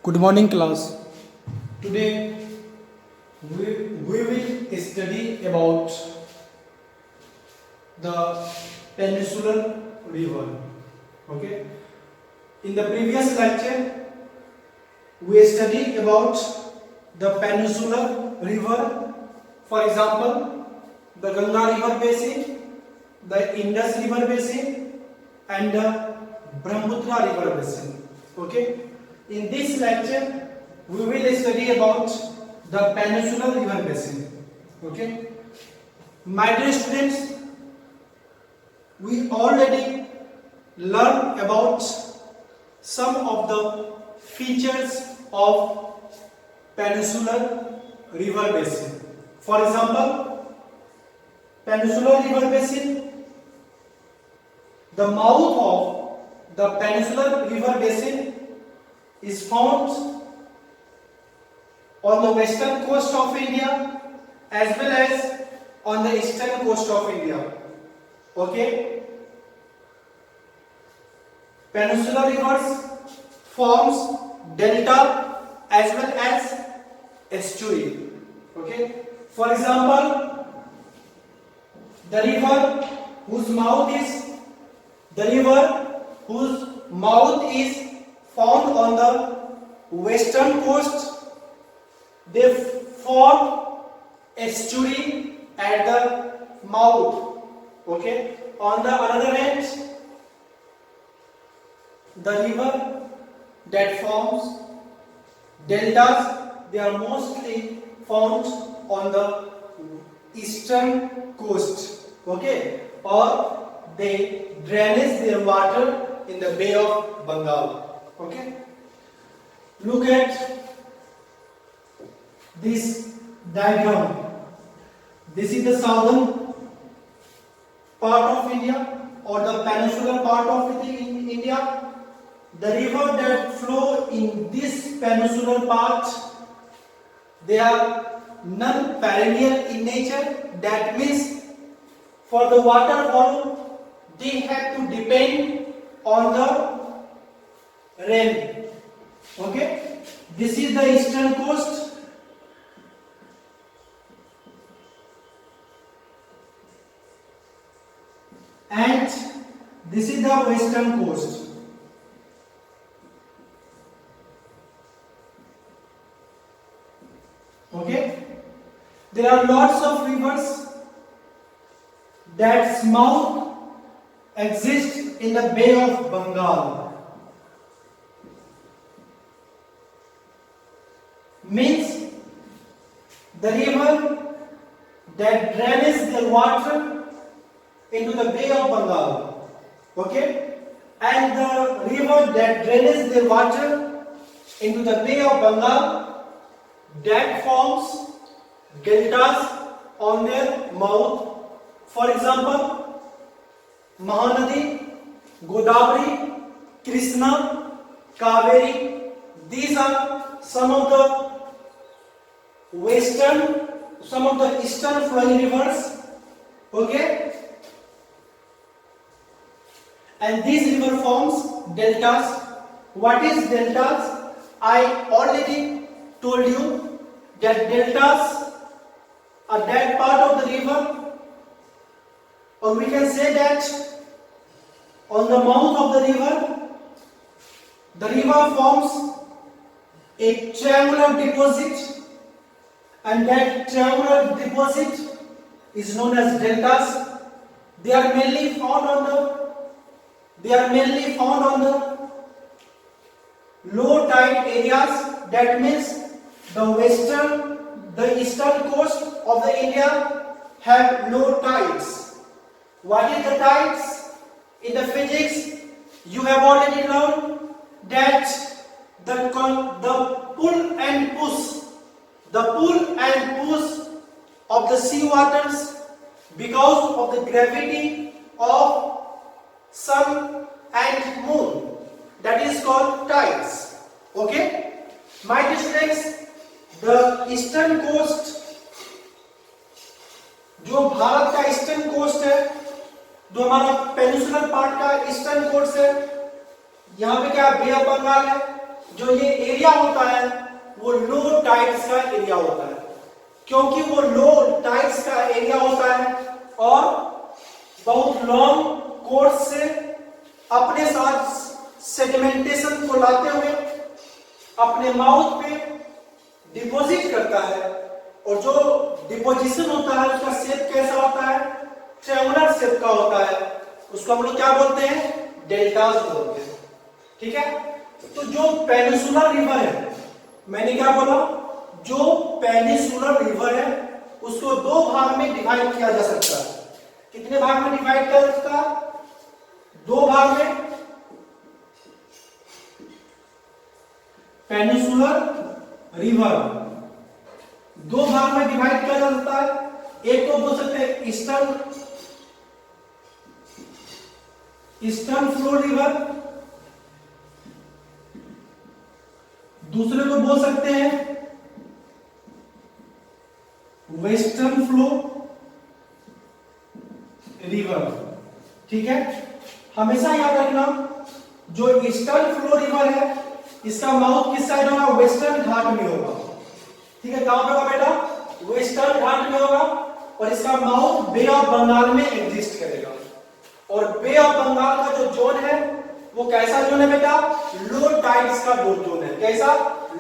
Good morning, class. Today we will study about the peninsular river. Okay. In the previous lecture, we studied about the peninsular river. For example, the Ganga river basin, the Indus river basin, and the Brahmaputra river basin. Okay. In this lecture, we will study about the peninsular river basin. Okay. My dear students, we already learned about some of the features of peninsular river basin. For example, peninsular river basin, the mouth of the peninsular river basin is found on the western coast of India as well as on the eastern coast of India. Okay. Peninsular rivers forms delta as well as estuary. Okay. For example, the river whose mouth is found on the western coast, they form estuary at the mouth. Okay. On the other hand, the river that forms deltas, they are mostly found on the eastern coast. Okay. Or they drainage their water in the Bay of Bengal. Okay. Look at this diagram. This is the southern part of India or the peninsular part of India. The river that flow in this peninsular part, they are non-perennial in nature. That means for the water volume, they have to depend on the rain. Okay, this is the eastern coast. And this is the western coast. Okay, there are lots of rivers that mouth exist in the Bay of Bengal. Means the river that drains the water into the Bay of Bengal. Okay, and the river that drains the water into the Bay of Bengal, that forms deltas on their mouth. For example, Mahanadi, Godavari, Krishna, Kaveri, these are some of the eastern flowing rivers. Okay, and these river forms deltas. What is deltas? I already told you that deltas are that part of the river, or we can say that on the mouth of the river forms a triangular deposit, and that triangular deposit is known as deltas. They are mainly found on the low tide areas. That means the eastern coast of the India have low tides. What is the tides? In the physics, you have already learned that the pull and push of the sea waters because of the gravity of sun and moon, that is called tides. Okay, my dear students, the eastern coast, जो भारत का eastern coast है, जो हमारा peninsular part का eastern coast है, यहाँ पे क्या बे ऑफ बंगाल है, जो ये एरिया होता है वो लो टाइड्स का एरिया होता है, क्योंकि वो लो टाइड्स का एरिया होता है और बहुत लॉन्ग कोर्स से अपने साथ सेडिमेंटेशन को लाते हुए अपने माउथ पे डिपॉजिट करता है। और जो डिपोजिशन होता है उसका शेप कैसा होता है, ट्रेवलर शेप का होता है, उसको हम लोग क्या बोलते हैं, डेल्टास बोलते हैं। ठीक है, तो जो पेनिनसुलर रिवर है, मैंने क्या बोला, जो पेनिनसुलर रिवर है उसको दो भाग में डिवाइड किया जा सकता है। कितने भाग में डिवाइड किया जा सकता है, दो भाग में। पेनिनसुलर रिवर दो भाग में डिवाइड किया जा सकता है। एक तो बोल सकते हैं ईस्टर्न फ्लो रिवर, दूसरे को बोल सकते हैं वेस्टर्न फ्लो रिवर। ठीक है, हमेशा याद रखना जो ईस्टर्न फ्लो रिवर है इसका माउथ किस साइड होगा, वेस्टर्न घाट में होगा। ठीक है, कहां पे होगा बेटा, वेस्टर्न घाट में होगा। और इसका माउथ बे ऑफ बंगाल में एग्जिस्ट करेगा। और बे ऑफ बंगाल का जो जोन है वो कैसा जोन है बेटा, लो टाइड्स का जोन है। कैसा,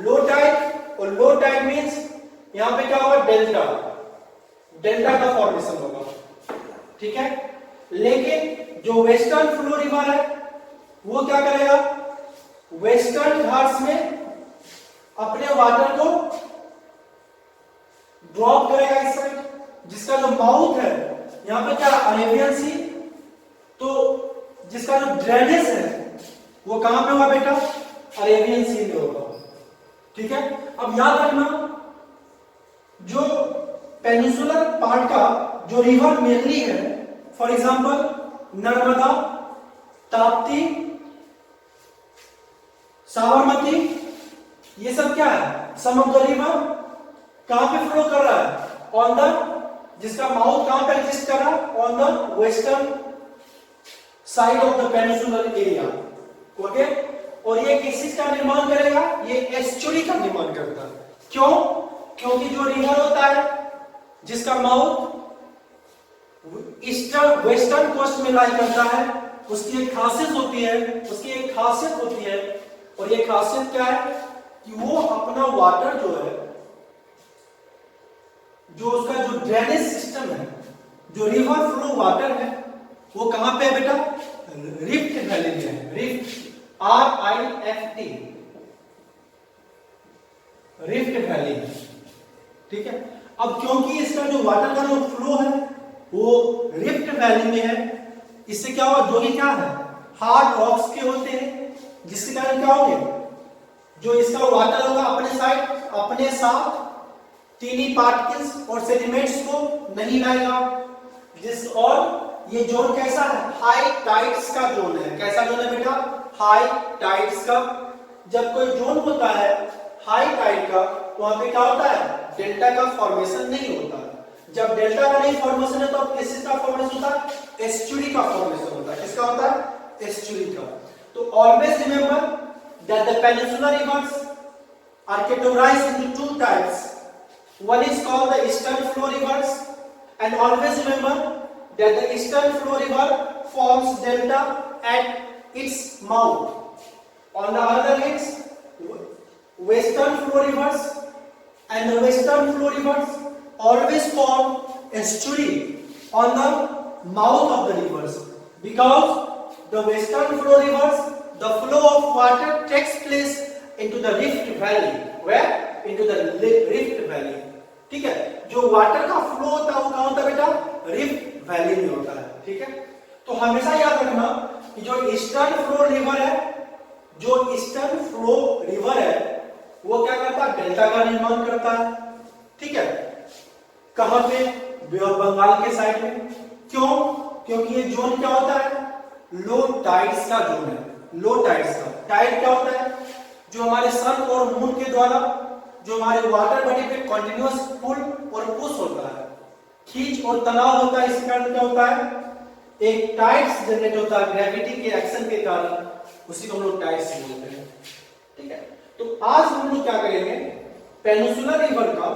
लो टाइड। और लो टाइड मींस यहां पे क्या होगा, डेल्टा, डेल्टा का फॉर्मेशन होगा। ठीक है, लेकिन जो वेस्टर्न फ्लो रिवर है वो क्या करेगा, वेस्टर्न घाट्स में अपने वाटर को ड्रॉप करेगा इस साइड, जिसका जो माउथ है यहां पे क्या, अरेबियन सी। तो जिसका जो ड्रेनेज है वो कहां पे होगा बेटा, अरेबियन सी में होगा। ठीक है, अब याद रखना जो पेनिनसुलर पार्ट का जो रिवर मेनली है, फॉर एग्जांपल नर्मदा, ताप्ती, साबरमती, ये सब क्या है, सम ऑफ द रिवर कहां पे फ्लो कर रहा है, ऑन द, जिसका माउथ कहां पे एग्जिस्ट कर रहा है, on the western side of the peninsular area. Okay, और ये किस चीज का निर्माण करेगा, ये एस्चुरी का निर्माण करता है। क्यों, क्योंकि जो रिवर होता है जिसका माउथ ईस्टर्न वेस्टर्न कोस्ट में लाई करता है, उसकी एक खासियत होती है, उसकी एक खासियत होती है। और ये खासियत क्या है कि वो अपना वाटर जो है, जो उसका जो ड्रेनेज सिस्टम है, जो रिवर फ्लो वाटर है, वो कहां पे है बेटा, रिफ्ट वैली में है। Rift, RIFT, rift valley. ठीक है, अब क्योंकि इसका जो वाटर का जो फ्लो है वो रिफ्ट वैली में है, इससे क्या होगा, जो कि क्या है, हार्ड रॉक्स के होते हैं, जिसके कारण क्या होंगे, जो इसका वाटर होगा अपने साथ टीनी पार्टिकल्स और सेडिमेंट्स को नहीं लाएगा। और ये जोन कैसा है, हाई टाइड्स का जोन है। कैसा जोन है बेटा, हाई टाइड्स का। जब कोई जोन होता है हाई टाइड का, वहां पे क्या होता है, डेल्टा का फॉर्मेशन नहीं होता। जब डेल्टा का नहीं फॉर्मेशन है तो किसका फॉर्मेशन होता है, एस्चुरी का फॉर्मेशन होता है। किसका होता है, एस्चुरी का। तो always remember that the peninsular reverse are categorized into two types. One is called the eastern flow rivers, and always remember that the eastern flow river forms delta at its mouth. On the other hand, western flow rivers and the western flow rivers always form estuary on the mouth of the rivers, because the western flow rivers, the flow of water takes place into the rift valley. Where? Into the rift valley. ठीक है, जो water का flow होता है वो कहां होता है बेटा, रिफ्ट वैली में होता है। ठीक है, तो हमेशा याद रखना कि जो ईस्टर्न फ्लो रिवर है, जो ईस्टर्न फ्लो रिवर है वो क्या करता है, डेल्टा का निर्माण करता है। ठीक है, कहां पे, बे ऑफ बंगाल के साइड में। क्यों, क्योंकि ये जोन क्या होता है, लो टाइड्स का जोन है। लो टाइड्स का, टाइड क्या होता है, जो हमारे सन और मून के द्वारा जो हमारे वाटर बॉडी पे कंटिन्यूअस पुल और पुश होता है, खींच और तनाव होता है। इसके कारण क्या होता है, एक टाइड्स जनरेट होता है ग्रेविटी के एक्शन के कारण, उसी को हम लोग टाइड्स बोलते हैं। ठीक है, तो आज हम लोग क्या करेंगे, पेनिनसुलर रिवर का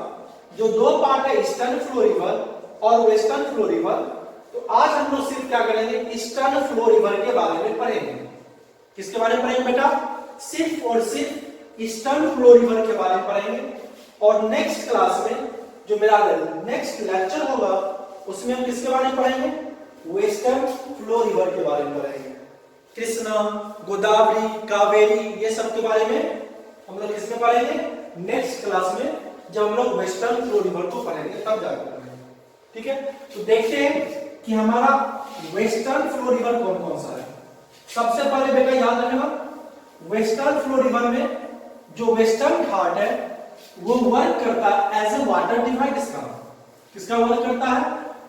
जो दो पार्ट है, ईस्टर्न फ्लो रिवर और वेस्टर्न फ्लो रिवर, तो आज हम लोग सिर्फ क्या करेंगे, ईस्टर्न फ्लो रिवर के बारे में पढ़ेंगे। किसके बारे में पढ़ेंगे बेटा, सिर्फ और सिर्फ ईस्टर्न फ्लो रिवर के बारे में पढ़ेंगे। और नेक्स्ट क्लास में जो मेरा नेक्स्ट लेक्चर होगा उसमें हम किसके बारे में पढ़ेंगे, वेस्टर्न फ्लो रिवर के बारे में पढ़ेंगे। कृष्णा, गोदावरी, कावेरी, ये सब के बारे में हम लोग किसमें पढ़ेंगे, नेक्स्ट क्लास में जब हम लोग वेस्टर्न फ्लो रिवर को पढ़ेंगे तब जाकर पढ़ेंगे। ठीक है, तो देखते हैं कि हमारा वेस्टर्न फ्लो रिवर कौन कौन सा है। सबसे पहले बेटा याद रखना, वेस्टर्न फ्लो रिवर में जो वेस्टर्न घाट है वो वर्क करता है एज ए वाटर डिवाइड। किसका वर्क करता है,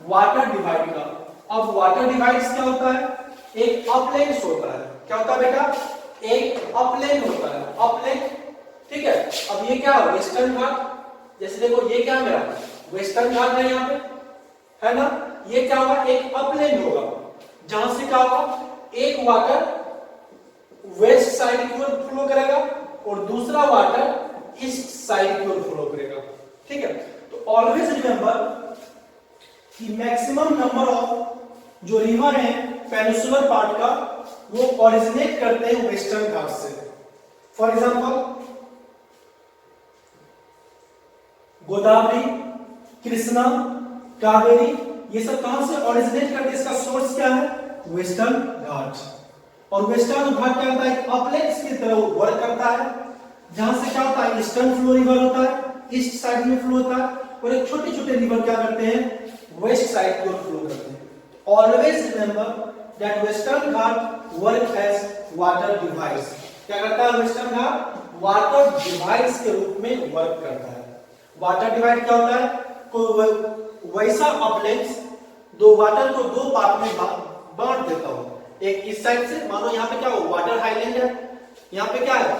वाटर डिवाइड का। अब वाटर डिवाइड्स क्या होता है, एक अपलेंस होता है। क्या होता है बेटा, एक अपलेन होता है, अपलेन। ठीक है, अब ये क्या है, वेस्टर्न घाट। जैसे देखो ये क्या है, मेरा वेस्टर्न घाट है यहाँ पे, है ना। ये क्या होगा, एक अपलेन होगा जहां से क्या होगा, एक वाटर वेस्ट साइड की ओर फ्लो करेगा और दूसरा वाटर ईस्ट साइड की ओर फ्लो करेगा। ठीक है, तो ऑलवेज रिमेंबर कि मैक्सिमम नंबर ऑफ जो रिवर है पेनिनसुलर पार्ट का वो ओरिजिनेट करते हैं वेस्टर्न घाट से। फॉर एग्जांपल गोदावरी, कृष्णा, कावेरी, ये सब कहां से ओरिजिनेट करते हैं, इसका सोर्स क्या है, वेस्टर्न घाट। और वेस्टर्न घाट क्या होता है, अपलेट्स की तरह वर्क करता है, जहां से क्या होता है, ईस्टर्न फ्लो रिवर होता है, ईस्ट साइड में फ्लो होता है, और एक छोटे छोटे रिवर क्या करते हैं, वेस्ट साइड की ओर फ्लो करते हैं। Always remember that western Ghat work as water divide. क्या करता है वेस्टर्न घाट, वाटर डिवाइस के रूप में वर्क करता है। वाटर डिवाइड क्या होता है, कोई वैसा अपलेट्स दो वाटर को दो पार्ट में बांट देता हो। एक इस साइड से, मानो यहाँ पे क्या हो, वाटर हाईलैंड है, यहाँ पे क्या है,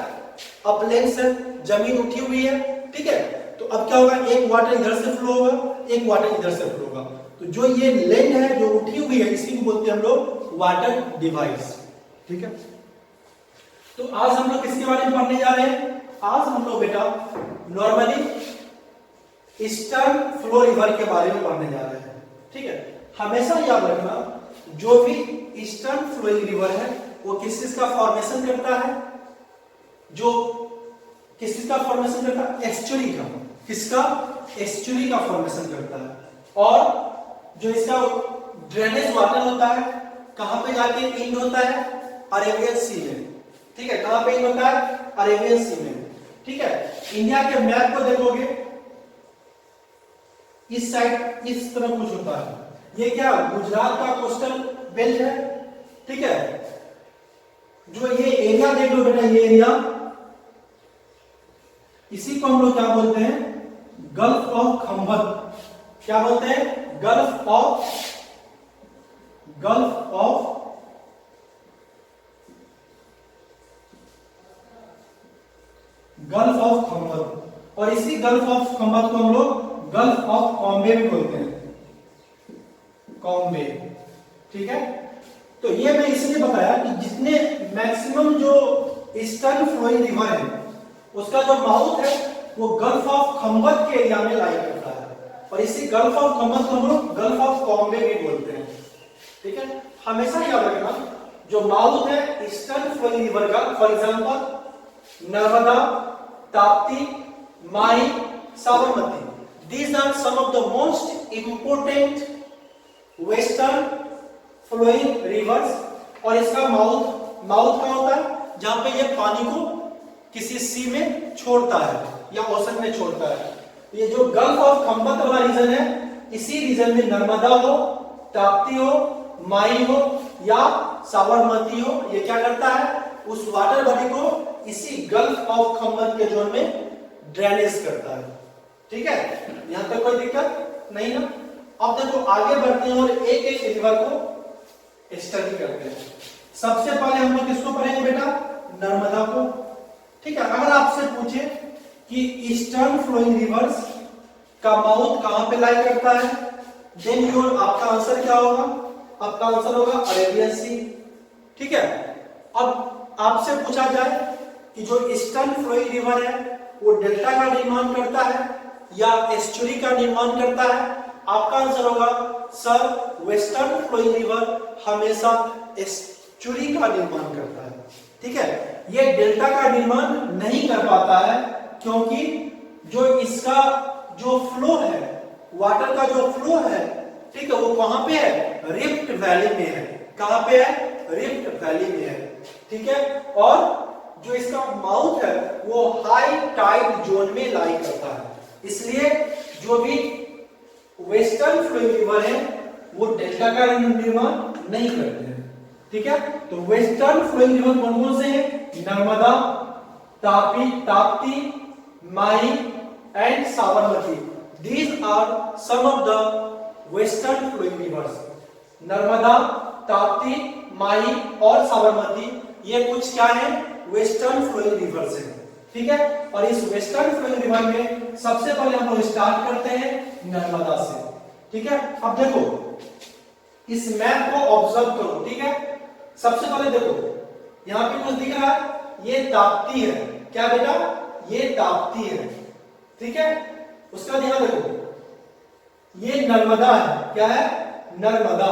अपलेंस है, जमीन उठी हुई है। ठीक है, तो अब क्या होगा, एक वाटर इधर से फ्लो होगा, एक वाटर इधर से फ्लो होगा। तो जो ये लैंड है जो उठी हुई है, इसी को बोलते हैं हम लोग वाटर डिवाइस। ठीक है, तो आज हम लोग किसके बारे में पढ़ने जा रहे हैं, आज हम लोग बेटा नॉर्मली ईस्टर्न फ्लो रिवर के बारे में पढ़ने जा रहे हैं। ठीक है, हमेशा याद रखना जो भी ईस्टर्न फ्लोइंग रिवर है वो किस चीज का फॉर्मेशन करता है, जो किस चीज का फॉर्मेशन करता है, एस्चुरी का। किसका, एस्चुरी का फॉर्मेशन करता है। और जो इसका ड्रेनेज वाटर होता है कहां पे जाके इंड होता है, अरेबियन सी में। ठीक है, कहां पे इंड होता है, अरेबियन सी में। ठीक है, इंडिया के मैप को देखोगे इस साइड इस तरह कुछ होता है, ये क्या गुजरात का कोस्टल बेल्ट है। ठीक है, जो ये एरिया देख लो बेटा, ये एरिया, इसी को हम लोग क्या बोलते हैं, गल्फ ऑफ खंभत। क्या बोलते हैं, गल्फ ऑफ खंभत। और इसी गल्फ ऑफ खंभत को हम लोग गल्फ ऑफ कॉम्बे भी बोलते हैं, कॉम्बे। ठीक है, तो ये मैं इसलिए बताया कि जितने मैक्सिमम जो ईस्टर्न फ्लोइंग रिवर है उसका जो माउथ है वो गल्फ ऑफ खंभत के एरिया में लाई करता है, और इसी गल्फ ऑफ खंभत को हम लोग गल्फ ऑफ कॉम्बे भी बोलते हैं। ठीक है, हमेशा याद रखना जो माउथ है ईस्टर्न फ्लोइंग रिवर का, for example Narmada, Tapti, Mahi, Sabarmati, these are some of the most important western flowing rivers। और इसका माउथ क्या होता है, जहां पे ये पानी को किसी सी में छोड़ता है या ओशन में छोड़ता है। ये जो गल्फ ऑफ खंभत वाला रीजन है, इसी रीजन में नर्मदा हो, ताप्ती हो, माई हो या साबरमती हो, ये क्या करता है, उस वाटर बॉडी को इसी गल्फ ऑफ खंभत के जोन में ड्रेनेज करता है। ठीक है, यहां तक कोई दिक्कत नहीं ना। अब देखो आगे बढ़ते हैं और एक एक रिवर को स्टडी करते हैं। सबसे पहले हम लोग किसको पढ़ेंगे बेटा, नर्मदा को। ठीक है, अगर आपसे पूछे कि ईस्टर्न फ्लोइंग रिवर्स का माउथ कहां पे लाई करता है, देन योर आपका आंसर क्या होगा, आपका आंसर होगा अरेबियन सी। ठीक है, अब आपसे पूछा जाए कि जो ईस्टर्न फ्लोइंग रिवर है वो डेल्टा का निर्माण करता है या एस्चुरी का निर्माण करता है? आपका आंसर होगा सर वेस्टर्न फ्लोइंग रिवर हमेशा एस्चुरी का निर्माण करता है। ठीक है, ये डेल्टा का निर्माण नहीं कर पाता है क्योंकि जो इसका जो फ्लो है, वाटर का जो फ्लो है, ठीक है, वो कहां पे है? रिफ्ट वैली में है। कहां पे है? रिफ्ट वैली में है। ठीक है, और जो इसका माउथ है वो हाई टाइड जोन में लाई करता है, इसलिए जो भी वेस्टर्न फ्लोइंग रिवर है वो डेल्टा का निर्माण नहीं करते हैं। ठीक है, तो वेस्टर्न फ्लोइंग रिवर कौन कौन से हैं? Narmada, Tapti, Mahi and Sabarmati. These are some of the western flowing rivers. Narmada, Tapti, Mahi और साबरमती ये कुछ क्या है? वेस्टर्न फ्लोइंग रिवर्स है। ठीक है, और इस वेस्टर्न फ्लोइंग रिवर में सबसे पहले हम लोग स्टार्ट करते हैं नर्मदा से। ठीक है, अब देखो इस मैप को ऑब्जर्व करो। ठीक है, सबसे पहले देखो यहां पे कुछ दिख रहा है, ये ताप्ती है। क्या बेटा? ये ताप्ती है। ठीक है, उसका ध्यान देखो, ये नर्मदा है। क्या है? नर्मदा।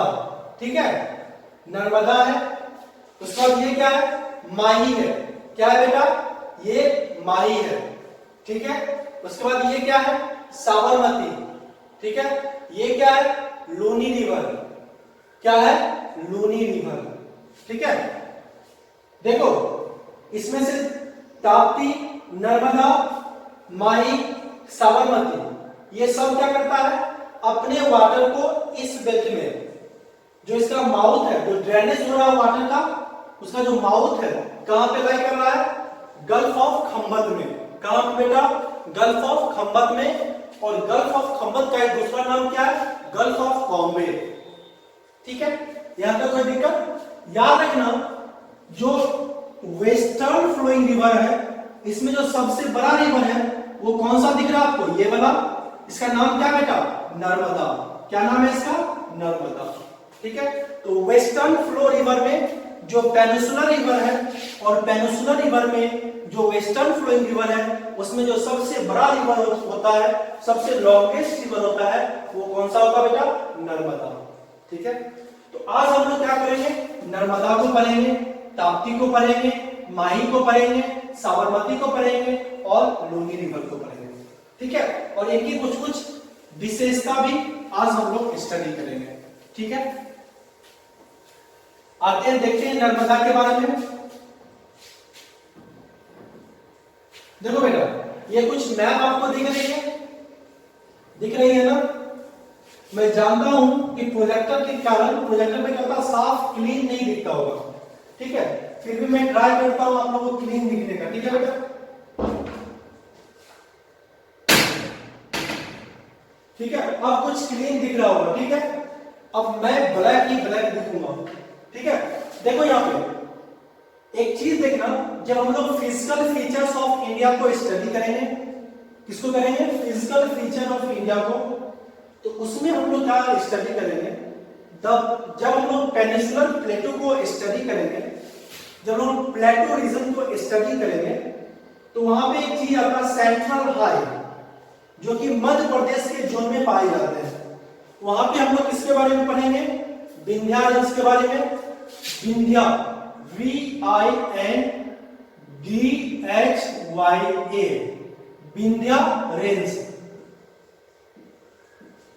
ठीक है, नर्मदा है। उसके बाद ये क्या है? माही है। क्या है बेटा? ये माही है। ठीक है, उसके बाद ये क्या है? साबरमती। ठीक है, ये क्या है? लूनी रिवर। क्या है? लूनी रिवर। ठीक है, देखो इसमें से ताप्ती, नर्मदा, माही, साबरमती ये सब क्या करता है? अपने वाटर को इस बेल्ट में, जो इसका माउथ है, जो ड्रेनेज हो रहा है वाटर का, उसका जो माउथ है कहां पे लाई कर रहा है? गल्फ ऑफ खंबत में। कहां पे बेटा? गल्फ ऑफ खंबत में। और गल्फ ऑफ खंबत का एक दूसरा नाम क्या है? Gulf of Bombay. ठीक है, यहां तक कोई दिक्कत? याद रखना जो वेस्टर्न फ्लोइंग रिवर है इसमें जो सबसे बड़ा रिवर है वो कौन सा दिख रहा है आपको? ये वाला। इसका नाम क्या बेटा? नर्मदा। क्या नाम है इसका? नर्मदा। ठीक है, तो वेस्टर्न फ्लो रिवर में जो पेनिसुलर रिवर है और पेनिसुलर रिवर में जो वेस्टर्न फ्लोइंग रिवर है उसमें जो सबसे बड़ा रिवर होता है, सबसे लॉन्गेस्ट रिवर होता है, वो कौन सा होता है बेटा? नर्मदा। ठीक है, तो आज हम लोग क्या करेंगे? नर्मदा को पढ़ेंगे, ताप्ती को पढ़ेंगे, माही को पढ़ेंगे, साबरमती को पढ़ेंगे और लूनी रिवर को पढ़ेंगे। ठीक है, और इनकी कुछ कुछ विशेषता भी आज हम लोग स्टडी करेंगे। ठीक है, आते हैं देखते हैं नर्मदा के बारे में। देखो बेटा ये कुछ मैप आपको दिख रही है, दिख रही है ना? मैं जानता हूं कि प्रोजेक्टर के कारण प्रोजेक्टर में क्या होता है? साफ क्लीन नहीं दिखता होगा। ठीक है, फिर भी मैं ट्राई करता हूं आप लोगों को क्लीन दिखने का। ठीक है बेटा, ठीक है, अब कुछ क्लीन दिख रहा होगा। ठीक है, अब मैं ब्लैक ही ब्लैक दिखूंगा। ठीक है, देखो यहां पे एक चीज देखना, जब हम लोग फिजिकल फीचर्स ऑफ इंडिया को स्टडी करेंगे, किसको करेंगे? फिजिकल फीचर ऑफ इंडिया को, तो उसमें हम लोग क्या स्टडी करेंगे? जब हम लोग पेनिसुलर प्लेटो को स्टडी करेंगे, जब हम प्लेटो रीजन को स्टडी करेंगे, तो वहां पे एक चीज आता है सेंट्रल हाई, जो कि मध्य प्रदेश के जोन में पाए जाते हैं। वहां पे हम लोग किसके बारे में पढ़ेंगे? विंध्या रेंज के बारे में। Vindhya, VINDHYA, Vindhya range.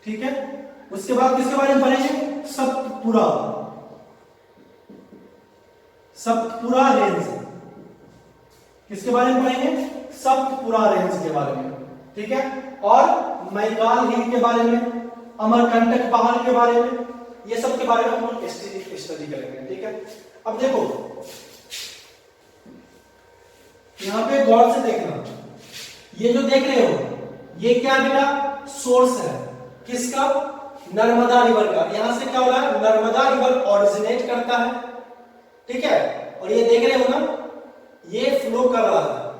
ठीक है, उसके बाद किसके बारे में पढ़ेंगे? सतपुरा, सतपुरा रेंज। किसके बारे में पढ़ेंगे? सतपुरा रेंज के बारे में। ठीक है, और मैकाल हिल के बारे में, अमरकंटक पहाड़ के बारे में, ये सब के बारे में हम लोग स्टडी करेंगे। ठीक है, अब देखो यहां पे गौर से देखना, ये जो देख रहे हो ये क्या बेटा? सोर्स है किसका? नर्मदा रिवर का। यहां से क्या हो रहा है? नर्मदा रिवर ओरिजिनेट करता है। ठीक है, और ये देख रहे हो ना, ये फ्लो कर रहा है।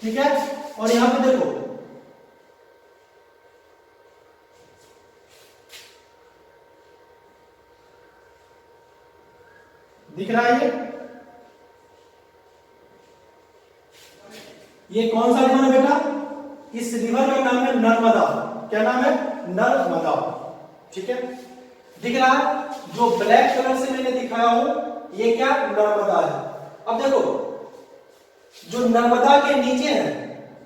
ठीक है, और यहां पे देखो दिख रहा है ये, ये कौन सा रिवर है बेटा? इस रिवर का नाम है नर्मदा। क्या नाम है? नर्मदा। ठीक है, दिख रहा है? जो ब्लैक कलर से मैंने दिखाया हूं ये क्या? नर्मदा है। अब देखो जो नर्मदा के नीचे है,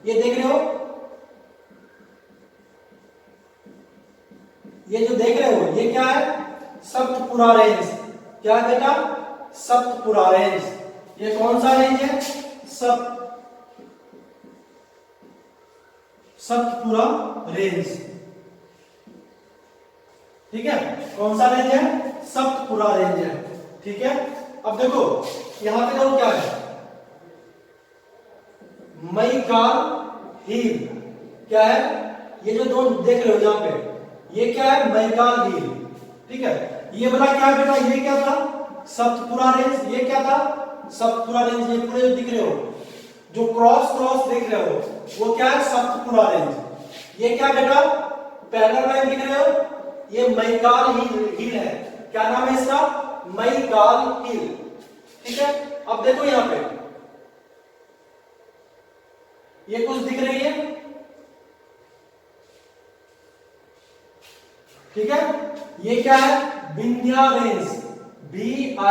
ये देख रहे हो, ये जो देख रहे हो ये क्या है? सप्तपुरा रेंज। क्या है बेटा? सप्तपुरा रेंज। ये कौन सा रेंज है? सप्तपुरा रेंज। ठीक है, कौन सा रेंज है? सप्तपुरा रेंज है। ठीक है, अब देखो यहां पे देखो क्या है? मैकाल हिल। क्या है? ये जो दो देख रहे हो यहां पे, ये क्या है? मैकाल हिल। ठीक है, ये बड़ा क्या बेटा? ये क्या था? सप्तपुरा रेंज। ये क्या था? सप्तपुरा रेंज। ये पूरे दिख रहे हो, जो क्रॉस क्रॉस देख रहे हो वो क्या है? सप्तपुरा रेंज। ये क्या बेटा? पैरेलल लाइन दिख रहे हो, ये मैकाल हिल है। क्या नाम है इसका? मैकाल हिल। ठीक है, अब देखो यहां पे ये कुछ दिख रही है। ठीक है, ये क्या है? विंध्या रेंज। VINDHYARANGES।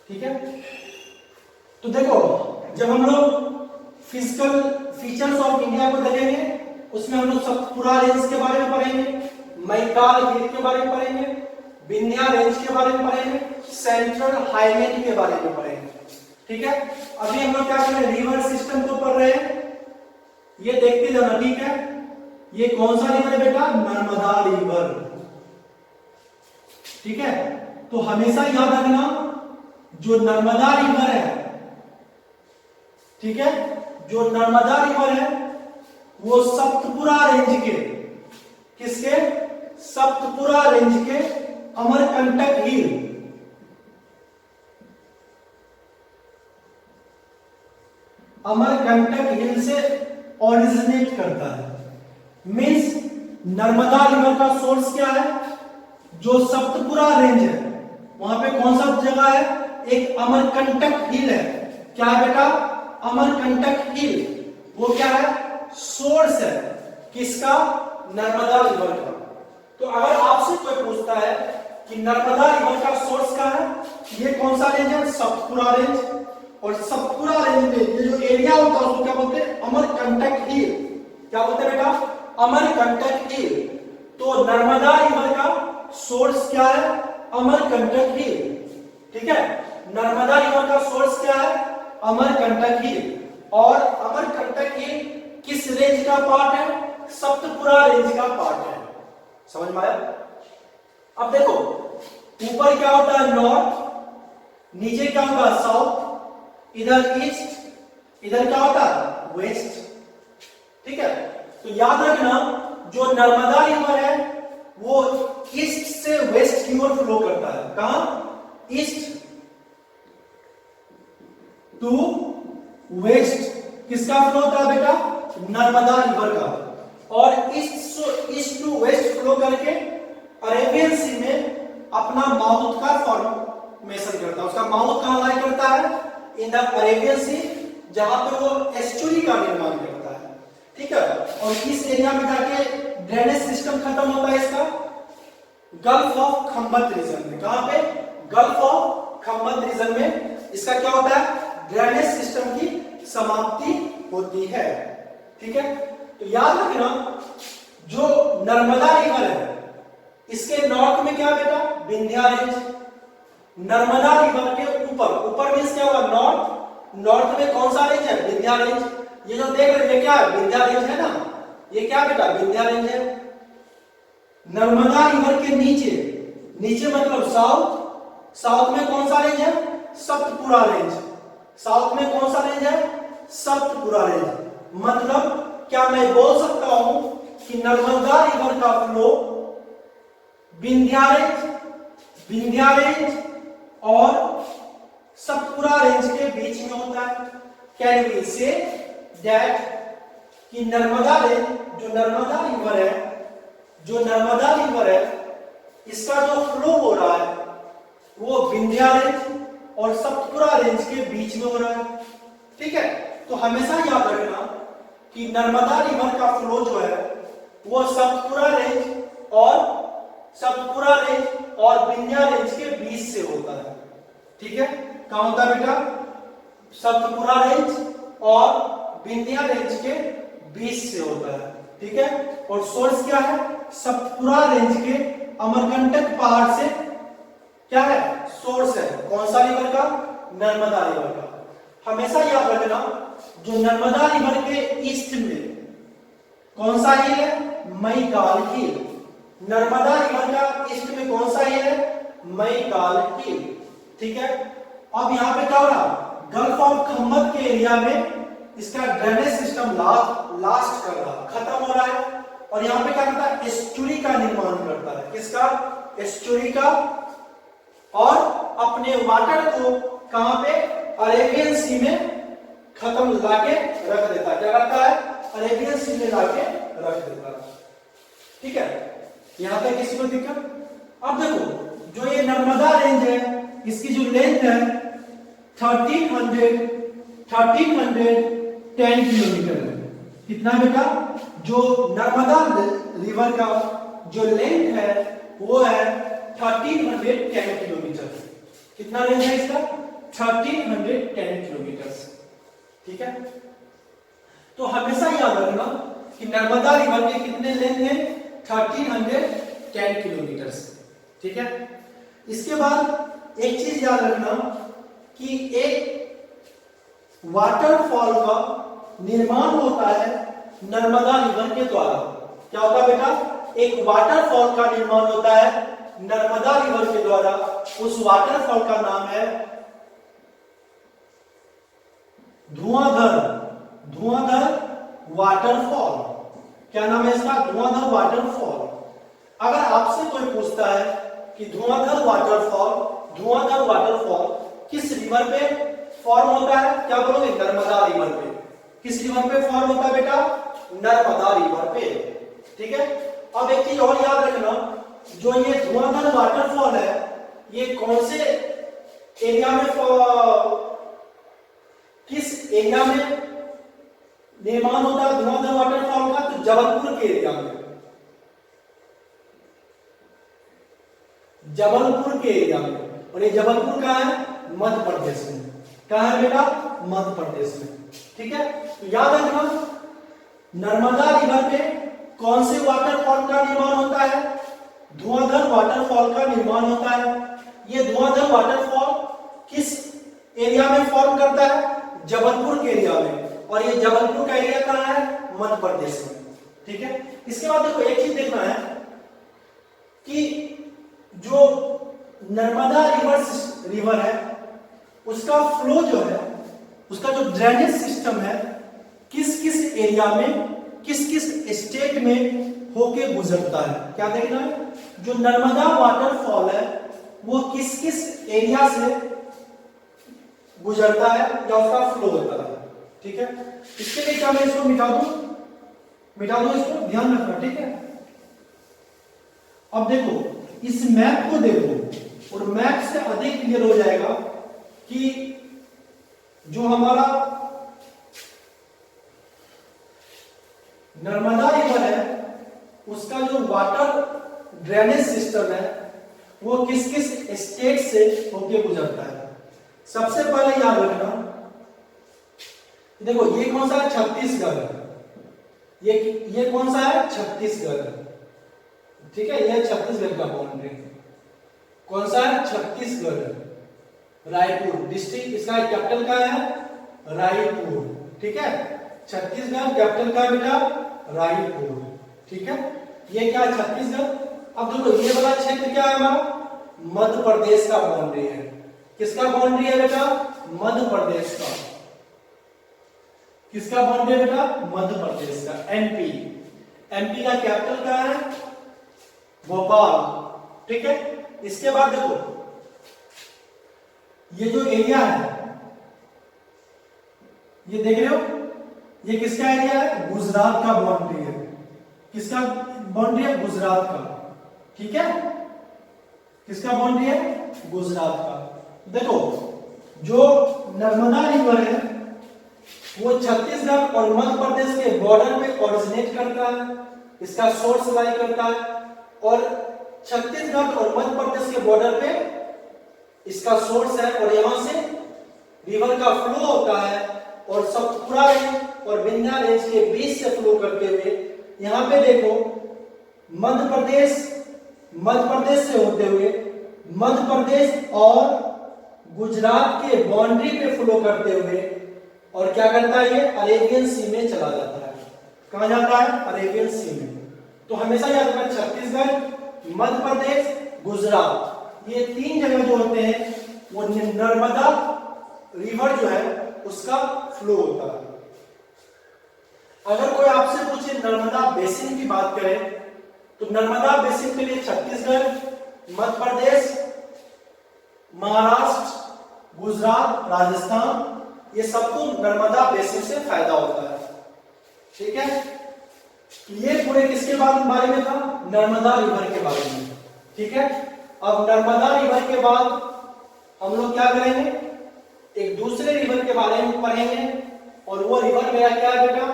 ठीक है, तो देखो जब हम लोग फिजिकल फीचर्स ऑफ इंडिया को देखेंगे उसमें हम लोग सतपुरा रेंज के बारे में पढ़ेंगे, मैकाल हिल के बारे में पढ़ेंगे, विंध्या रेंज के बारे में पढ़ेंगे, सेंट्रल हाईलैंड के बारे में पढ़ेंगे। ठीक है, अभी हम लोग क्या कर रहे हैं? रिवर सिस्टम को पढ़ रहे हैं, ये देखते जाना। ठीक है, ये कौन सा रिवर है बेटा? नर्मदा रिवर। ठीक है, तो हमेशा याद रखना जो नर्मदा रिवर है, ठीक है, जो नर्मदा रिवर है वो सप्तपुरा रेंज के, किसके? सप्तपुरा रेंज के अमरकंटक हिल, अमरकंटक हिल से ओरिजिनेट करता है। मींस नर्मदा रिवर का सोर्स क्या है? जो सप्तपुरा रेंज है वहां पे कौन सा जगह है? एक अमरकंटक हिल है। क्या है बेटा? अमरकंटक हिल। वो क्या है? सोर्स है। किसका? नर्मदा रिवर का। तो अगर आपसे कोई पूछता है कि नर्मदा रिवर का सोर्स क्या है, ये कौन सा रेंज है? सप्तपुरा रेंज। और सप्तपुरा रेंज में ये जो एरिया होता है उसको क्या बोलते हैं? अमरकंटक हिल। क्या बोलते हैं बेटा? अमरकंटक हिल। तो नर्मदा रिवर का सोर्स क्या है? अमरकंटक हिल। ठीक है, नर्मदा रिवर का सोर्स क्या है? अमरकंटक हिल। और अमरकंटक हिल किस रेंज का पार्ट है? सप्तपुरा रेंज का पार्ट है। समझ में आया? अब देखो ऊपर क्या होता है? नॉर्थ, नीचे क्या होता है? साउथ, इधर ईस्ट, इधर क्या होता है? वेस्ट। ठीक है, तो याद रखना जो नर्मदा रिवर है वो ईस्ट से वेस्ट की ओर फ्लो करता है। कहां? East to west. किसका फ्लो होता है बेटा? नर्मदा रिवर का। और ईस्ट टू वेस्ट फ्लो करके अरेबियन सी में अपना माउथ का फॉर्मेशन करता है। उसका माउथ कहां लाई करता है? इन द अरेबियन सी, जहां पे वो एस्चुरी का निर्माण करता है। ठीक है, और इस एरिया में जाके ड्रेनेज सिस्टम खत्म होता है इसका गल्फ ऑफ खंबत रीजन में। कहां पे? गल्फ ऑफ खंबत रीजन में इसका क्या होता है? ड्रेनेज सिस्टम की समाप्ति होती है। ठीक है, तो याद रखना जो नर्मदा रिवर है इसके नॉर्थ में क्या बेटा? विंध्या रेंज। नर्मदा रिवर के ऊपर, ऊपर मींस क्या हुआ? नॉर्थ। नॉर्थ में कौन सा रेंज है? विंध्या रेंज। ये जो देख रहे हैं क्या है? विंध्या रेंज है ना, ये क्या बेटा? विंध्या रेंज है। नर्मदा रिवर के नीचे, नीचे मतलब साउथ, साउथ में कौन सा रेंज है? सप्तपुरा रेंज। साउथ में कौन सा रेंज है? सप्तपुरा रेंज। मतलब क्या मैं बोल सकता हूं कि नर्मदा रिवर का फ्लो विंध्या रेंज और सतपुरा रेंज के बीच में होता है। कैन वी से दैट कि नर्मदा रेंज, जो नर्मदा रिवर है, इसका जो फ्लो हो रहा है वो विंध्या रेंज और सतपुरा रेंज के बीच में हो रहा है। ठीक है, तो हमेशा याद रखना कि नर्मदा रिवर का फ्लो जो है वो सतपुरा रेंज और विंध्या रेंज के बीच से होता है। ठीक है, कहां होता है बेटा? सतपुरा रेंज और विंध्या रेंज के बीच से होता है। ठीक है, और सोर्स क्या है? सतपुरा रेंज के अमरकंटक पहाड़ से क्या है? सोर्स है। कौन सा रिवर का? नर्मदा रिवर का। हमेशा याद रखना जो नर्मदा रिवर के ईस्ट में कौन सा हिल है? मैकाल हिल। नर्मदा रिवर का ईस्ट में कौन सा हिल है? मैकाल हिल। ठीक है, अब यहां पे क्या हो रहा? गल्फ ऑफ खम्मत के एरिया में इसका ड्रेनेज सिस्टम लास्ट कर रहा, खत्म हो रहा है, और यहां पे क्या करता है? एस्चुरी का निर्माण करता है। किसका? एस्चुरी का। और अपने वाटर को कहां पे? अरेबियन सी में खत्म लाके रख देता है। क्या करता है? अरेबियन सी में लाके रख देता है। ठीक है, यहां तक किसी को दिक्कत? अब देखो, जो ये नर्मदा रेंज है इसकी जो लेंथ है 1310 किलोमीटर है। कितना बेटा? जो नर्मदा रिवर का जो लेंथ है वो है 1310 किलोमीटर। कितना रेंज है इसका? 1310 किलोमीटर। ठीक है, तो हमेशा याद रखना कि नर्मदा रिवर के कितने लेंथ है? 1310 किलोमीटर। ठीक है, इसके बाद एक चीज याद रखना कि एक वाटरफॉल का निर्माण होता है नर्मदा रिवर के द्वारा। क्या होता है बेटा? एक वाटरफॉल का निर्माण होता है नर्मदा रिवर के द्वारा। उस वाटरफॉल का नाम है धुआंधार वाटरफॉल। क्या नाम है इसका? धुआंधार वाटरफॉल। अगर आपसे कोई पूछता है कि धुआंधार वाटरफॉल किस रिवर पे फॉर्म होता है, क्या बोलोगे? नर्मदा रिवर पे। किस रिवर पे फॉर्म होता है बेटा? नर्मदा रिवर पे। ठीक है, अब एक चीज और याद रखना, जो ये धुआंधार वाटरफॉल है ये कौन से एरिया में, किस एरिया में निर्माण होता है धुआंधार वाटरफॉल का? तो जबलपुर के एरिया में। जबलपुर के एरिया में। और ये जबलपुर कहां है? मध्य प्रदेश में। कहां है बेटा? मध्य प्रदेश में। ठीक है, तो याद रखना नर्मदा रिवर पे कौन से वाटरफॉल का निर्माण होता है? धुआंधार वाटरफॉल का निर्माण होता है। ये धुआंधार वाटरफॉल किस एरिया में फॉर्म करता है? जबलपुर के एरिया में। और ये जबलपुर का एरिया कहां है? मध्य प्रदेश में। ठीक है, इसके बाद देखो एक चीज देखना है कि जो नर्मदा रिवर है उसका फ्लो जो है, उसका जो ड्रेनेज सिस्टम है किस किस एरिया में, किस किस स्टेट में होके गुजरता है। क्या देखना है? जो नर्मदा वाटरफॉल है वो किस किस एरिया से गुजरता है या उसका फ्लो होता है। ठीक है, इसके लिए क्या मैं इसको मिटा दूं इसको, ध्यान रखना। ठीक है, अब देखो इस मैप को देखो और मैप से अधिक क्लियर हो जाएगा कि जो हमारा नर्मदा रिवर है उसका जो वाटर ड्रेनेज सिस्टम है वो किस किस स्टेट से होके गुजरता है। सबसे पहले याद रखना, देखो ये कौन सा है? छत्तीसगढ़। ये कौन सा है? छत्तीसगढ़। ठीक है, यह छत्तीसगढ़ का बाउंड्री। कौन सा है? छत्तीसगढ़। रायपुर डिस्ट्रिक्ट, इसका कैपिटल क्या है? रायपुर। ठीक है, छत्तीसगढ़ कैपिटल का बेटा रायपुर। ठीक है, ये क्या है? छत्तीसगढ़। अब देखो ये वाला क्षेत्र क्या है हमारा? मध्य प्रदेश का बाउंड्री है। किसका बाउंड्री है बेटा? मध्य प्रदेश का। किसका बाउंड्री है बेटा? मध्य प्रदेश का। एमपी। एमपी का कैपिटल क्या है? भोपाल। ठीक है, इसके बाद देखो ये जो एरिया है ये देख रहे हो, ये किसका एरिया है? गुजरात का बाउंड्री है। किसका बाउंड्री है? गुजरात का। ठीक है, किसका बाउंड्री है? गुजरात का। देखो जो नर्मदा रिवर है वो छत्तीसगढ़ और मध्य प्रदेश के बॉर्डर पे ओरिजिनेट करता है, इसका सोर्स लाई करता है, और छत्तीसगढ़ और मध्य प्रदेश के बॉर्डर पे इसका सोर्स है, और यहां से रिवर का फ्लो होता है और सतपुड़ा रेंज और विंध्या रेंज के बीच से फ्लो करते हुए यहाँ पे देखो मध्य प्रदेश से होते हुए मध्य प्रदेश और गुजरात के बाउंड्री पे फ्लो करते हुए और क्या करता है, ये अरेबियन सी में चला जाता है। कहां जाता है? अरेबियन सी में। तो हमेशा याद रखना छत्तीसगढ़, मध्य प्रदेश, गुजरात, ये तीन जगह जो होते हैं वो नर्मदा रिवर जो है उसका फ्लो होता है। अगर कोई आपसे पूछे नर्मदा बेसिन की बात करें तो नर्मदा बेसिन के लिए छत्तीसगढ़, मध्य प्रदेश, महाराष्ट्र, गुजरात, राजस्थान, ये सबको नर्मदा बेसिन से फायदा होता है। ठीक है, ये पूरे किसके बारे में था? नर्मदा रिवर के बारे में। ठीक है, अब नर्मदा रिवर के बाद हम लोग क्या करेंगे, एक दूसरे रिवर के बारे में पढ़ेंगे, और वो रिवर मेरा क्या है बेटा?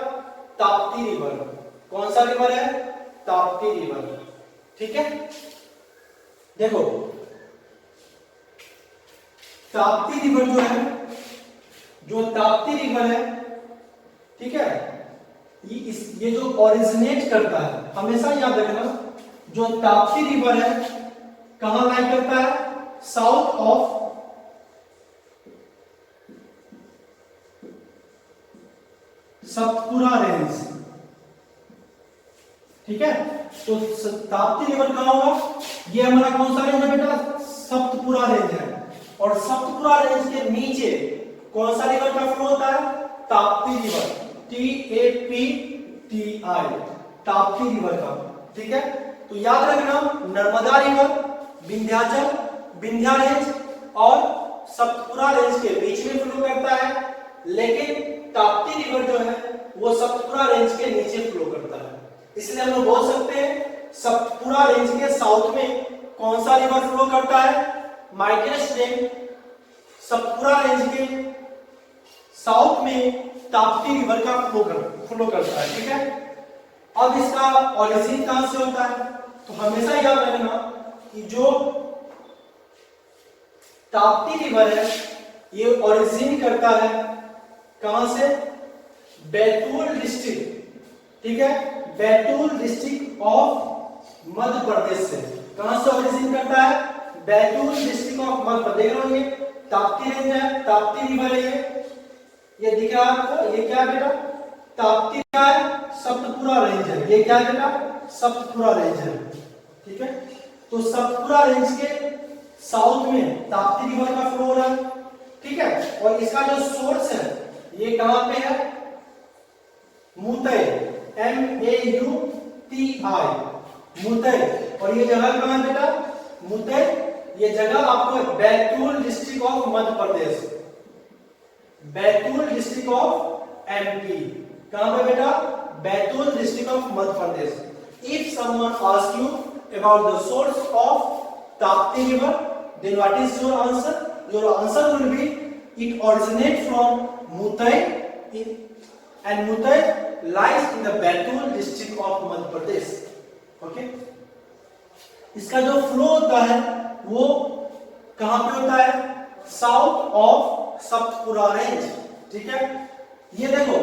ताप्ती रिवर। कौन सा रिवर है? ताप्ती रिवर। ठीक है, देखो ताप्ती रिवर जो ताप्ती रिवर है, ठीक है, ये जो ओरिजिनेट करता है, हमेशा याद रखना, जो ताप्ती रिवर है कहां लाई करता है? South of Satpura range. ठीक है, तो ताप्ती रिवर कहां होगा? ये हमारा कौन सा रेंज है बेटा? सतपुड़ा रेंज है, और सतपुड़ा रेंज के नीचे कौन सा रिवर का फ्लो होता है? Tapti river, TAPTI, Tapti river का। ठीक है, तो याद रखना नर्मदा रिवर विंध्या रेंज और सतपुड़ा रेंज के बीच में फ्लो करता है, लेकिन ताप्ती रिवर जो है वो सतपुड़ा रेंज के नीचे फ्लो करता है। इसलिए हम लोग बोल सकते हैं सतपुड़ा रेंज के साउथ में कौन सा रिवर फ्लो करता है? माइग्रेस रेंज सतपुड़ा रेंज के साउथ में ताप्ती रिवर का फ्लो करता है। ठीक है, अब इसका ओरिजिन कहां से होता है? तो हमेशा याद रखना कि जो ताप्ती रिवर है ये ओरिजिन करता है कहां से? बैतूल डिस्ट्रिक्ट। ठीक है, बैतूल डिस्ट्रिक्ट ऑफ मध्य प्रदेश से। कहां से ओरिजिन करता है? Betul district of Madhya Pradesh. ये ताप्ती रेंज है, ताप्ती रिवर है, ये दिख रहा है आपको? ये क्या है बेटा? ताप्ती क्या है? सतपुड़ा रेंज है। ये क्या है बेटा? सतपुड़ा रेंज है। ठीक है, तो सतपुड़ा रेंज के साउथ में ताप्ती रिवर का फ्लो हो रहा है। ठीक है, और इसका जो सोर्स है ये कहां पे है? मुतई, MAUTI, मुतई। और ये जगह कहां है बेटा? मुतई। ये जगह आपको Betul district of Madhya Pradesh, Betul district of MP। कहां पे बेटा? Betul district of Madhya Pradesh. If someone ask you about the source of Tapti river, then what is your answer? Your answer will be it originates from Mutai, and Mutai lies in the Batul district of Madhya Pradesh. Okay? इसका जो flow होता है वो कहां पे होता है? South of Satpura range. ठीक है, ये देखो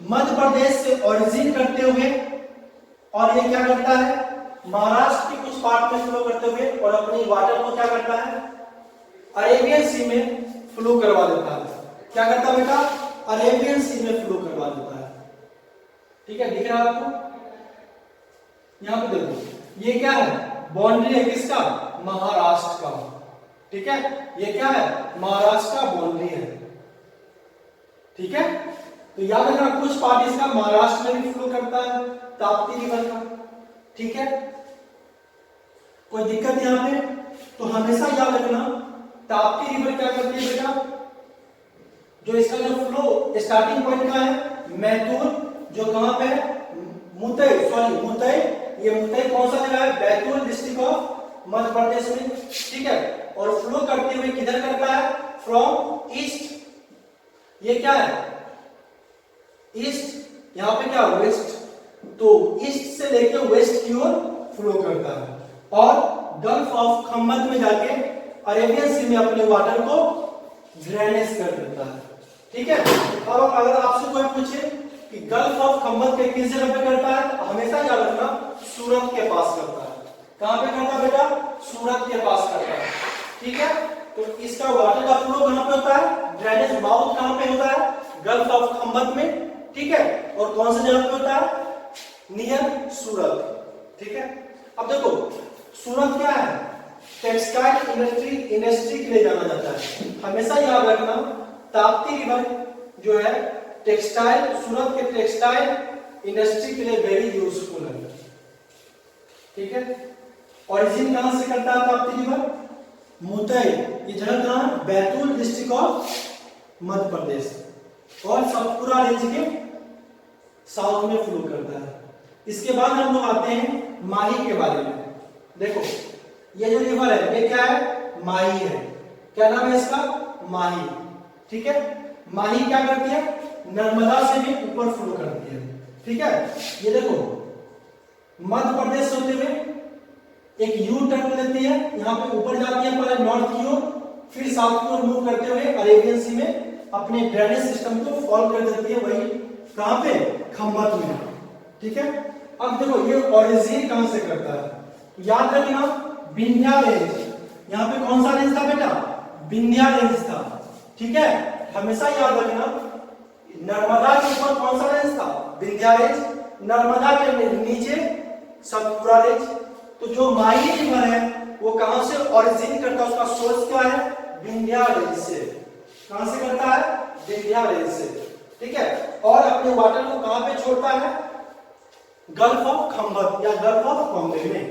मध्य प्रदेश से ओरिजिन करते हुए और ये क्या करता है? महाराष्ट्र के कुछ पार्ट में फ्लो करते हुए और अपनी वाटर को क्या करता है? अरेबियन सी में फ्लो करवा देता है। क्या करता है बेटा? अरेबियन सी में फ्लो करवा देता है। ठीक है, दिख रहा है आपको? यहां पे देखो, ये क्या है? बाउंड्री है किसका? महाराष्ट्र का। ठीक है, ये क्या है? महाराष्ट्र का बाउंड्री है। ठीक है, तो याद रखना कुछ पार्ट इसका महाराष्ट्र में भी फ्लो करता है, ताप्ती रिवर का। ठीक है, कोई दिक्कत यहां पे? तो हमेशा याद रखना ताप्ती रिवर क्या करती है बेटा? जो इसका जो फ्लो स्टार्टिंग पॉइंट का है मैथुर, जो कहां पे है? मुतई, सॉरी मुतई। ये मुतई कौन सा जगह है? बैतूल डिस्ट्रिक्ट ऑफ मध्य प्रदेश में, ठीक है। और फ्लो करते हुए किधर करता है, फ्रॉम ईस्ट, ये क्या है ईस्ट, यहाँ पे क्या वेस्ट, तो ईस्ट से लेके वेस्ट की ओर फ्लो करता है और गल्फ ऑफ खम्मत में जाके अरेबियन सी में अपने वाटर को ड्रेनेज कर देता है, ठीक है। अब अगर आपसे कोई पूछे कि गल्फ ऑफ खम्मत के किस जगह पे करता है, तो हमेशा याद रखना सूरत के पास करता है। कहां पे करता है बेटा, सूरत के पास करता है, ठीक है। तो इसका वाटर का फ्लो कहां पे होता है, ड्रेनेज माउथ कहां पे होता है, गल्फ ऑफ खम्मत में, ठीक है। और कौन सी जगह पे होता है, नियर सूरत, ठीक है। अब देखो सूरत क्या है, टेक्सटाइल इंडस्ट्री के लिए जाना जाता है। हमेशा याद रखना ताप्ती रिवर जो है टेक्सटाइल, सूरत के टेक्सटाइल इंडस्ट्री के लिए वेरी यूजफुल है, ठीक है। ओरिजिन कहां से करता है ताप्ती रिवर, मुतई, ये जगह कहां है, बैतूल डिस्ट्रिक्ट ऑफ मध्य प्रदेश, और सतपुरा रेंज के साउथ में फ्लो करता है। इसके बाद हम लोग आते हैं माही के बारे में। देखो ये जो रिवर है ये क्या है, माही है, क्या नाम है इसका, माही, ठीक है। माही क्या करती है, नर्मदा से भी ऊपर फ्लो करती है, ठीक है। ये देखो मध्य प्रदेश होते हुए एक यू टर्न लेती है, यहाँ पे ऊपर जाती है पहले नॉर्थ की ओर, फिर साउथ की ओर मूव करते हुए अरेबियन सी में अपने ड्रेनेज सिस्टम को फॉलो कर देती है, वही कहां पे, खम्मत में, ठीक है। अब देखो ये ओरिजिन कहां से करता है, याद रखना विंध्या रेंज, यहाँ पे कौन सा रेंज था बेटा, विंध्या रेंज था, ठीक है। हमेशा याद रखना नर्मदा के ऊपर कौन सा रेंज था, विंध्या रेंज, नर्मदा के नीचे सतपुरा रेंज। तो जो माही रिवर है वो कहां से ओरिजिन करता है, उसका सोर्स क्या है, विंध्या रेंज से, कहां से करता है, विंध्या रेंज से, ठीक है। और अपने वाटर को कहां पे छोड़ता है, गल्फ ऑफ खम्मत या गल्फ ऑफ बॉम्बे में।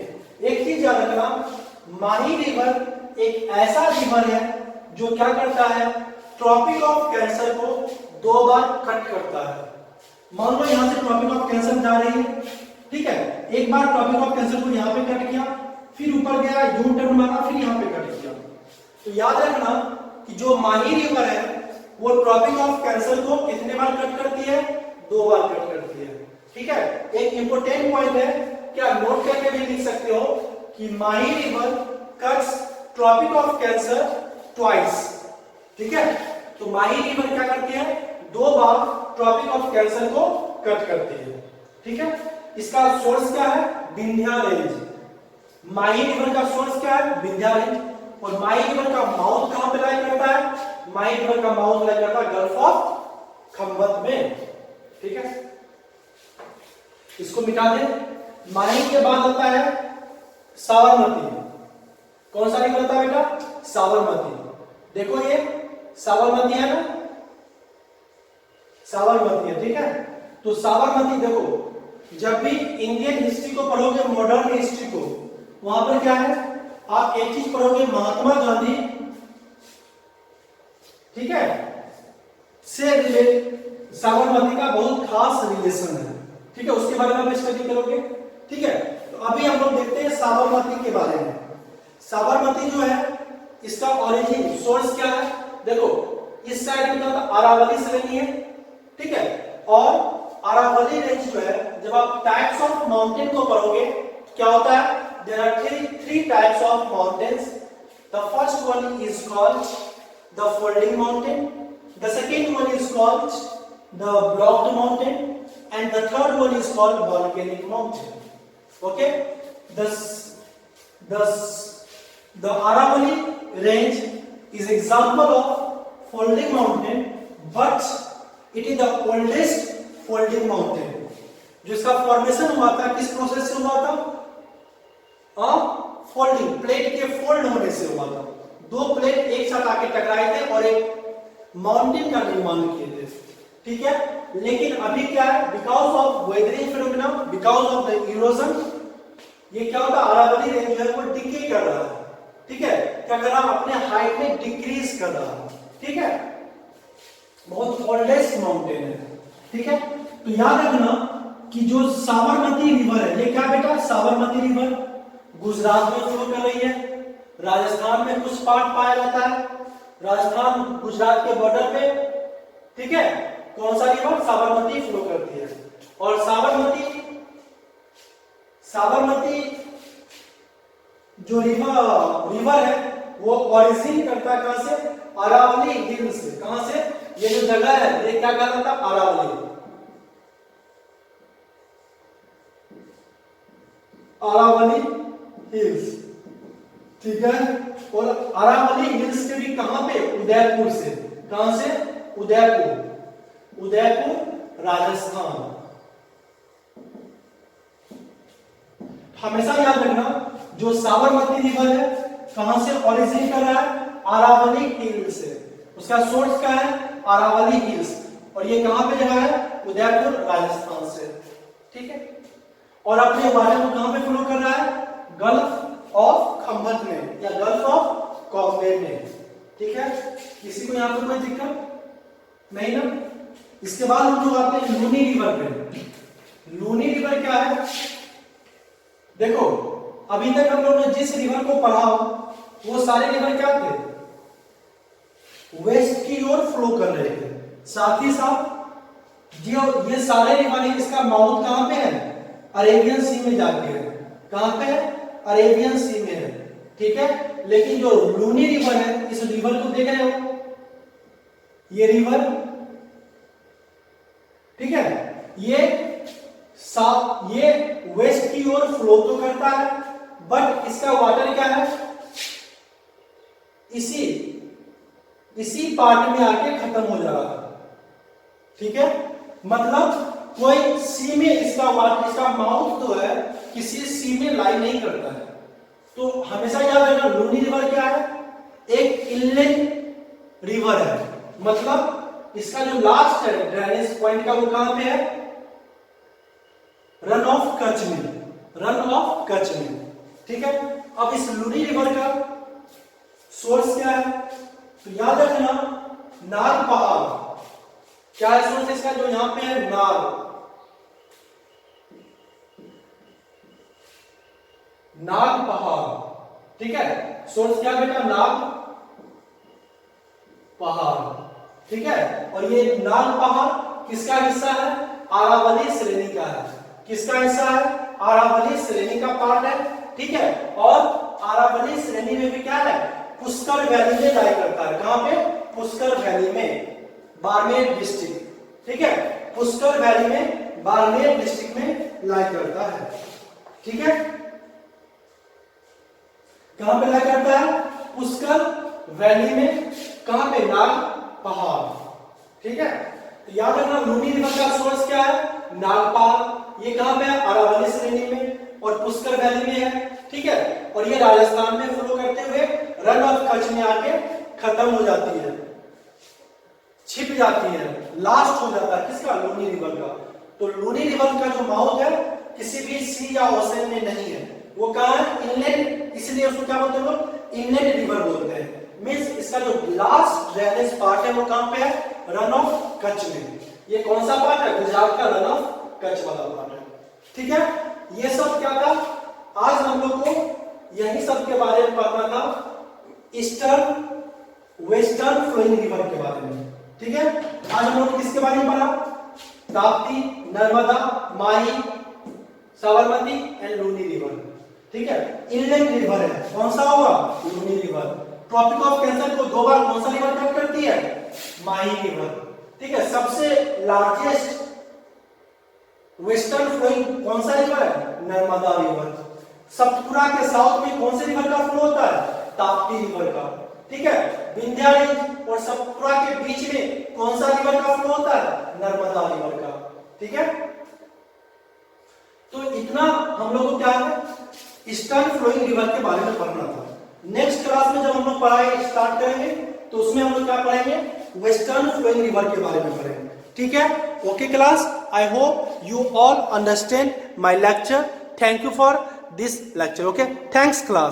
एक चीज याद रखना माही रिवर एक ऐसा रिवर है जो क्या करता है, ट्रॉपिक ऑफ कैंसर को 2 बार कट करता है। मान लो यहां से ट्रॉपिक ऑफ कैंसर जा रही है, ठीक है, एक बार ट्रॉपिक ऑफ कैंसर को यहां पे कट किया, फिर ऊपर गया यू टर्न मारा, फिर यहां पे कट किया। तो याद रखना कि जो माही रिवर है वो ट्रॉपिक ऑफ कैंसर को कितने बार कट करती है, 2 बार कट करती है, ठीक है। एक इंपोर्टेंट पॉइंट है, क्या नोट करके भी लिख सकते हो कि Mahi river cuts tropic of cancer twice, ठीक है। तो माही रिवर क्या करती है, 2 बार ट्रॉपिक ऑफ कैंसर को कट करती है, ठीक है। इसका सोर्स क्या है, विंध्या रेंज, माही रिवर का सोर्स क्या है, विंध्या रेंज। और माही रिवर का माउथ कहां पे लाई करता है, माही रिवर का माउथ लाई करता है गल्फ ऑफ खम्मत में, ठीक है। इसको मिटा दे। माही के बाद आता है साबरमती, कौन सा रिवर आता है बेटा, साबरमती। देखो ये साबरमती है ना, साबरमती है, ठीक है। तो साबरमती देखो जब भी इंडियन हिस्ट्री को पढ़ोगे, मॉडर्न हिस्ट्री को, वहां पर क्या है, आप एक चीज पढ़ोगे महात्मा गांधी, ठीक है, से रिलेट साबरमती का बहुत खास रिलेशन है, ठीक है, उसके बारे में आप स्टडी करोगे, ठीक है। तो अभी हम लोग देखते हैं साबरमती के बारे में। साबरमती जो है इसका ओरिजिन सोर्स क्या है, देखो इस साइड में तो अरावली श्रेणी है, ठीक है। और अरावली रेंज जो है, जब आप टाइप्स ऑफ माउंटेन को पढ़ोगे क्या होता है, there are three types of mountains. The first one is called the folding mountain, the second one is called the blocked mountain, and the third one is called volcanic mountain. Okay, the Aravalli range is example of folding mountain, but it is the oldest folding mountain. जिसका formation हुआ था किस process से हुआ था, folding, plate के fold होने से हुआ था। 2 प्लेट एक साथ आके टकराए थे और एक माउंटेन का निर्माण किए थे, ठीक है। लेकिन अभी क्या है, because of weathering phenomena, because of the erosion, ये क्या होता है, अरावली रेंज जो है वो डिके कर रहा है, ठीक है, क्या कर रहा है, अपने हाइट में डिक्रीज कर रहा है, ठीक है। बहुत ओल्डेस्ट माउंटेन है, ठीक है। तो याद रखना कि जो साबरमती रिवर है, ये क्या बेटा, साबरमती रिवर, गुजरात में फ्लो कर रही है, राजस्थान में कुछ पार्ट पाया जाता है, राजस्थान गुजरात के बॉर्डर पे, ठीक है। कौन सा रिवर? साबरमती फ्लो करती है। और साबरमती जो रिवर है वो ओरिजिन करता है कहां से? अरावली हिल से। कहां से? ये जो जगह है ये क्या कहा जाता है? अरावली। अरावली हिल्स, ठीक है। और अरावली हिल्स के भी कहां पे? उदयपुर से। कहां से? उदयपुर राजस्थान। हमेशा याद रखना जो साबरमती रिवर है कहां से ओरिजिन कर रहा है? अरावली हिल से। उसका सोर्स क्या है? अरावली हिल्स। और ये कहां पे जगह है? उदयपुर राजस्थान से, ठीक है। और अपने वाटर को कहां पे फ्लो कर रहा है? गल्फ ऑफ खंभत में या गल्फ ऑफ कॉकबेल में, ठीक है। किसी को यहां पर कोई दिक्कत नहीं ना? इसके बाद हम लोग आते हैं लूनी रिवर पे। लूनी रिवर क्या है? देखो अभी तक हम लोगों ने जिस रिवर को पढ़ा वो सारे रिवर क्या थे? वेस्ट की ओर फ्लो कर रहे थे। साथ ही साथ जो ये सारे रिवर है इसका माउथ कहां पे है? अरेबियन सी में जाके है। कहां पे है? अरेबियन सी में है, ठीक है। लेकिन जो लूनी रिवर है, इस रिवर को देख रहे हो, ये रिवर, ठीक है, ये वेस्ट की ओर फ्लो तो करता है बट इसका वाटर क्या है? इसी पार्ट में आके खत्म हो जा रहा है, ठीक है। मतलब कोई सी में इसका माउथ जो है किसी सी में लाई नहीं करता है। तो हमेशा याद रखना लूनी रिवर क्या है? एक इनलेट रिवर है। मतलब इसका जो लास्ट है ड्रेनेज पॉइंट का वो कहां पे है? रन ऑफ कच्छ में, ठीक है। अब इस लूनी रिवर का सोर्स क्या है? तो याद रखना नाग पहाड़। क्या है सोर्स इसका? जो यहां पे है नाग पहाड़, ठीक है। सोर्स क्या बेटा? नाग पहाड़, ठीक है। और ये नाग पहाड़ किसका हिस्सा है? अरावली श्रेणी का है। किसका हिस्सा है? अरावली श्रेणी का पार्ट है, ठीक है। और अरावली श्रेणी में भी क्या है? पुष्कर वैली में लाई करता है। कहां पे? पुष्कर वैली में, बाड़मेर डिस्ट्रिक्ट, ठीक है। पुष्कर वैली में बाड़मेर डिस्ट्रिक्ट में लाई करता है, ठीक है। कहां पे लाई करता है? पुष्कर वैली में। कहां पे? नाग पहाड़, ठीक है। तो याद रखना लूनी रिवर का सोर्स क्या है? नाग पहाड़। ये कहां पे है? अरावली श्रेणी में और पुष्कर वैली में है, ठीक है। और ये राजस्थान में फ्लो करते हुए रन ऑफ कच्छ में आके खत्म हो जाती है, छिप जाती है, लास्ट हो जाता है। किसका? लूनी रिवर का। तो लूनी रिवर का जो माउथ है किसी भी सी या ओशन में नहीं है, वो कहां है? इनलेट। इसलिए उसको क्या बोलते हैं लोग? इनलेट रिवर बोलते हैं। मींस इसका जो लास्ट ड्रेनेज पार्ट है वो कहां पे है? रन ऑफ कच्छ में। ये कौन सा पार्ट है? गुजरात का रन ऑफ कच्छ वाला पार्ट है, ठीक है। ये सब क्या था? आज हम लोग को यही सब के बारे में पढ़ना था, ईस्टर्न वेस्टर्न फ्लोइंग रिवर के बारे में, ठीक है। आज हम लोग किसके बारे में पढ़ा? ताप्ती, नर्मदा, माही, साबरमती एंड लूनी रिवर, ठीक है। इनलैंड रिवर है, कौन सा होगा? Luni river. Tropic of cancer को दो बार कौन सा रिवर कट करती है? माही रिवर, ठीक है। सबसे लार्जेस्ट वेस्टर्न फ्लोइंग कौन सा रिवर है? नर्मदा रिवर। सतपुरा के साउथ में कौन से रिवर का फ्लो होता है? ताप्ती रिवर का, ठीक है। विंध्या रेंज और सतपुरा के बीच में कौन सा रिवर का फ्लो होता है? नर्मदा रिवर का, ठीक है। तो इतना हम लोग को क्या है? ईस्टर्न फ्लोइंग रिवर के बारे में पढ़ना था। नेक्स्ट क्लास में जब हम लोग पढ़ाई स्टार्ट करेंगे तो उसमें हम लोग क्या पढ़ेंगे? वेस्टर्न फ्लोइंग रिवर के बारे में पढ़ेंगे, ठीक है। Okay class, I hope you all understand my lecture. Thank you for this lecture. Okay, thanks class.